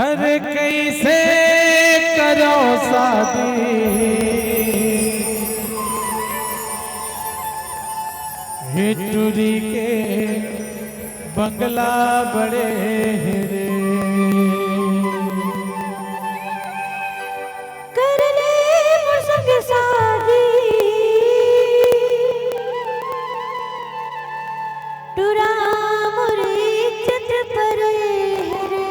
अरे कैसे करो शादी हिटूरी के बंगला बड़े रे कर ले मुझसे शादी टुरा मोरे इज्जत पर रे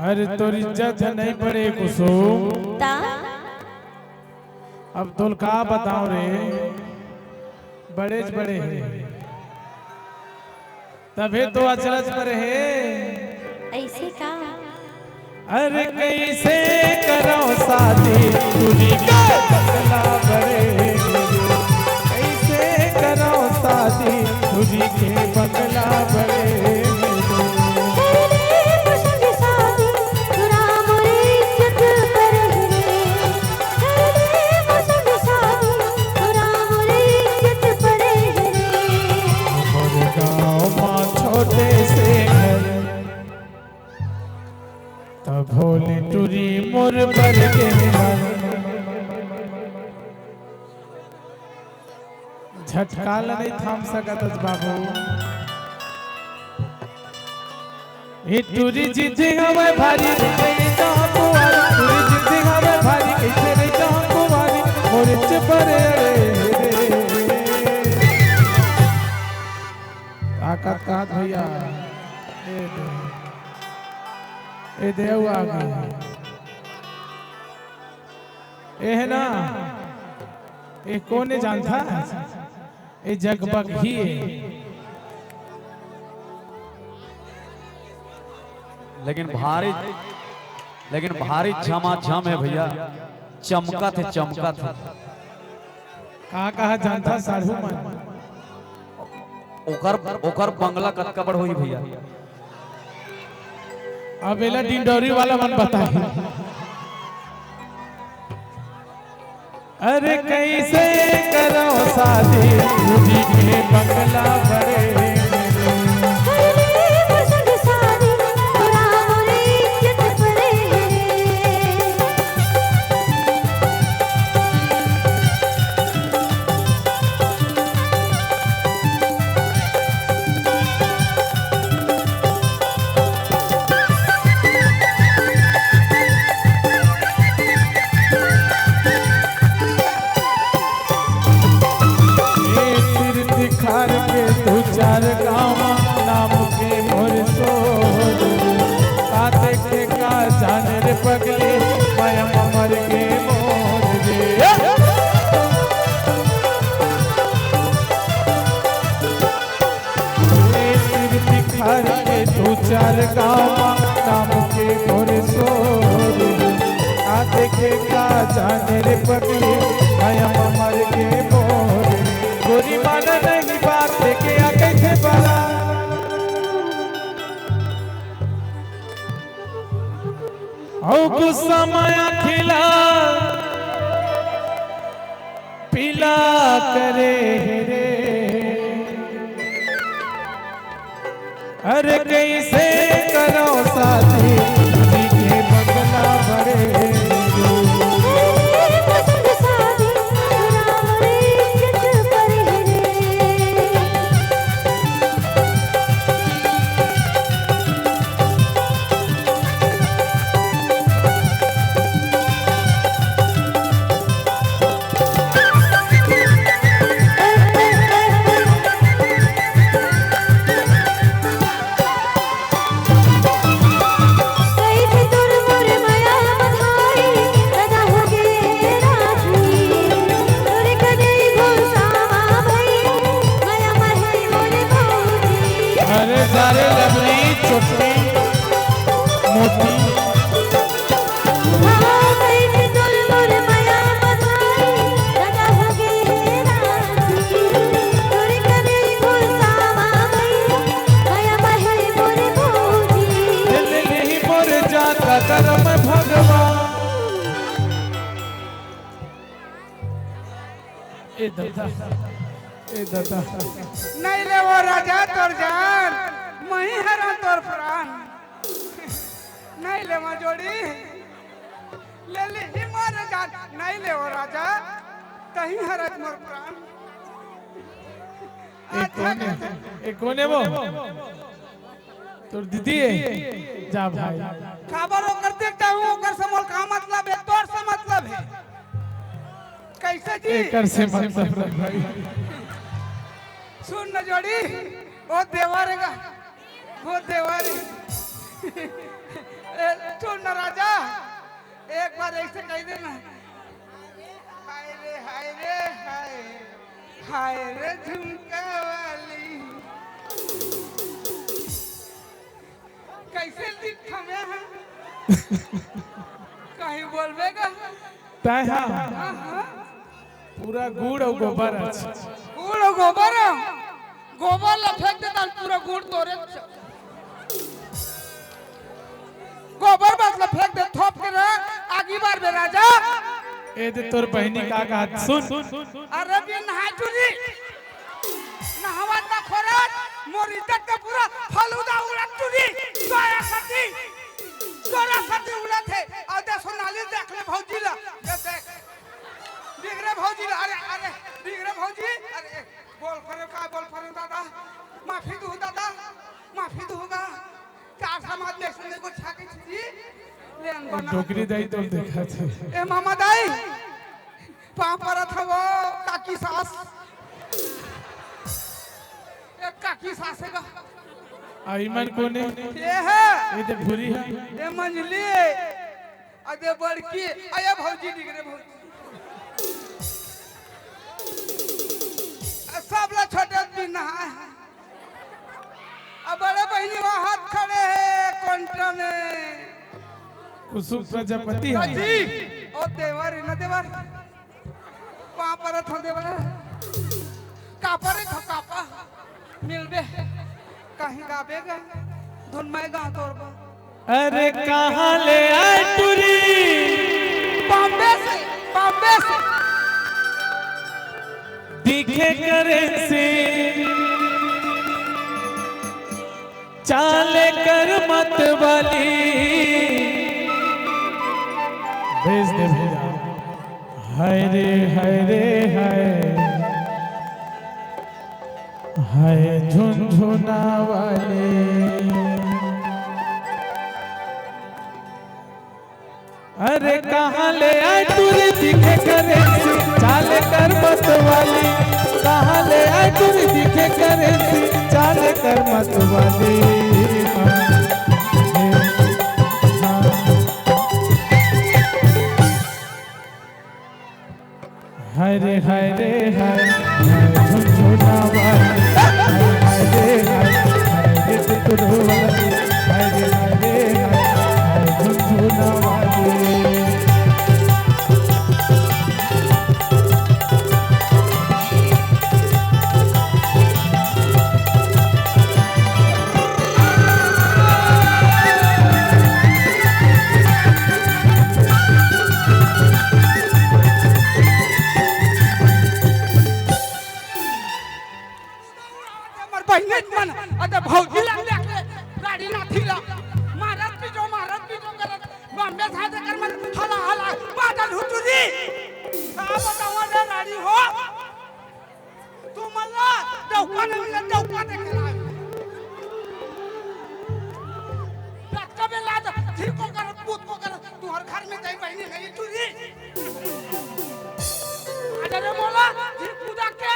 अरे तोर इज्जत नहीं पड़े कुसुम ता अब तोल का बताऊं रे बड़े बड़े हैं तभी तो अचरज पर है ऐसे का अरे कैसे करो शादी तुझी के बंगला बड़े कैसे करो शादी तुझी के बंगला बड़े भोले टूरी मोर पर के झटका नहीं थाम सकत बाबू ये टूरी जीते हमें भारी नहीं जाऊं टूरी जीते हमें भारी कैसे नहीं जाऊं भारी मोर चपरे ताकत का भैया ए देव आ गए ए है ना ए कौन जानता ए जगबग ही है लेकिन भारी झमाझम है भैया चमका थे कहा जानता साधु मन ओकर बंगला कतका बड़ होई भैया अब एला डिंडोरी वाला मन बताए अरे कैसे करो शादी तुझी के बंगला बड़े चार गाँव नाम के मोर सोर काते के का जाने रे पगले मैं मर के मोर रे सिर दिखार के दो चार गाँव नाम के मोर सोर काते के का जाने रे पगले मैं मर के मोर गोरी माना नहीं बात के आके थे बड़ा औ गुस्सा माया खिला पीला करे रे अरे कैसे करो शादी तुझी के बंगला बड़े सारे लवली चोटी मोटी करम भगवान ए दादा नहीं ले वो राजा तोर जान मही हरा तोर प्राण नहीं ले मां जोड़ी ले ले ही मार जान नहीं ले ओ राजा कहीं हरत मोर प्राण एक कोने वो तोर दीदी है जा भाई खबर ओकर देखता हूं ओकर से मोर का मतलब है तोर से मतलब है कैसे जी एकर से मतलब है भाई सुन न जोड़ी वो देवारेगा वो देवारे सुन न राजा एक बार ऐसे कह देना हाय रे हाय रे हाय हाय रे झुमका वाली कैसे लिख हमें है कहीं बोलबेगा ताय हां पूरा गुड़ और गोबर আছে गुड़ और गोबर गोबर ला फेंक देता पूरा गुड़ तोरे गोबर बस ला फेंक दे थोप के रख आगी बार में राजा ए दे तोर बहनी का हाथ सुन अरे भी नहा चुरी नहावा ना खोरत मोर इज्जत का पूरा फालूदा उड़ा चुरी तोरा सती उड़ा थे और दे सोनाली देख ले भौजी ला ये देख दिगरे भौजी ला अरे दिगरे भौजी अरे बोल करे दादा माफी दूंगा चार समाज देखने को छाके छी लेन बना डोकरी दाई तो देखा थे ए मामा दाई पांव परत हवो काकी सास एक काकी सास है आईमन कोने ये है ये दे भूरी है ये मंजली अदे बड़की आया भौजी दिगरे भौजी सब ला छोटे दिन नहाए अब बड़े बहनी वहां हाथ खड़े हैं कोंटा में कुसुम प्रजापति है जी ओ देवर न देवर वहां पर था देवर कापर था कापा मिलबे कहीं गाबेगा धुन में गा तोरबा अरे कहां ले आए टुरी बॉम्बे से दिखे करे से चाले कर मत वाली भेज दे भेजा हाय रे हाय झुनझुना वाले अरे कहाँ ले आए तुरी दिखे करे चाल कर मत वाली कहाँ ले आए तुरी दिखे करे चाल कर मत वाली हाय रे हाय झुनझुना वाली हाय रे तुरु वाली हाय रे झुनझुना वाली भौजी ला गाड़ी ना थीला मारत पीजो करत बॉम्बे था कर मन हला बादल हुटुरी का बतावा रे गाड़ी हो तू मल्ला चौका देखला रात का बेला ठीक को कर पूत को कर तू हर घर में जाई बहनी है टुरी अरे मोला फिर पूजा के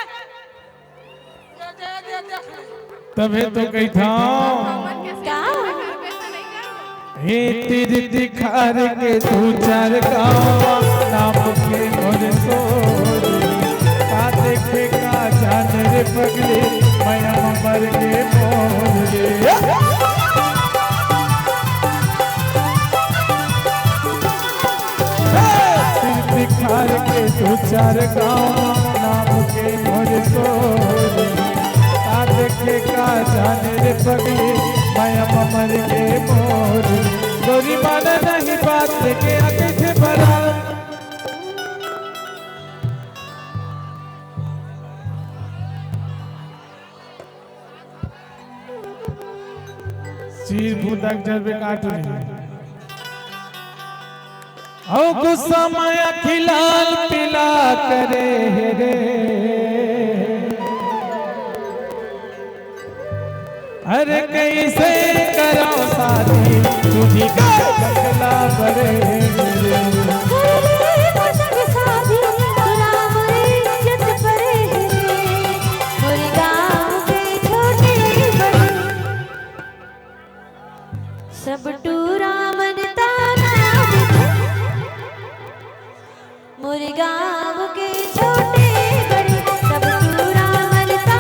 दे तबे तो कही था का हे तेरे दिखार के तू चार गाँव नाम के मोर सोर का देखे का जान रे पगले माया मर के मोर रे तेरे दिखार के तू चार गाँव नाम के मोर सोर देखे का जाने रे पगली माया मर के मोर गोरी माना नहीं बात लेके आके थे भरा चीर फूटक जब काट ली औ गुस्सा माया खिलाल पिला करे रे अरे कैसे करो साथी तुझी का गला बरे सब टूरा मनता मोर गाँव के छोटे बड़े सब टूरा मनता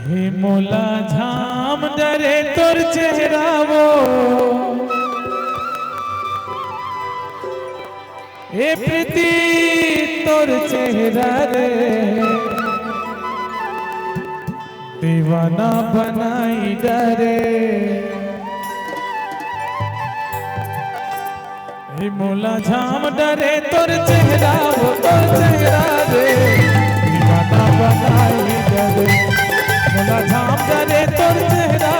हे मोला झाम डरे तोर चेहरा वो हे प्रीति तोर चेहरा रे दीवाना बनाई डरे हे मोला झाम डरे तोर चेहरा वो तोर चेहरा रे दीवाना बनाई डरे मोला झाम डरे तोर चेहरा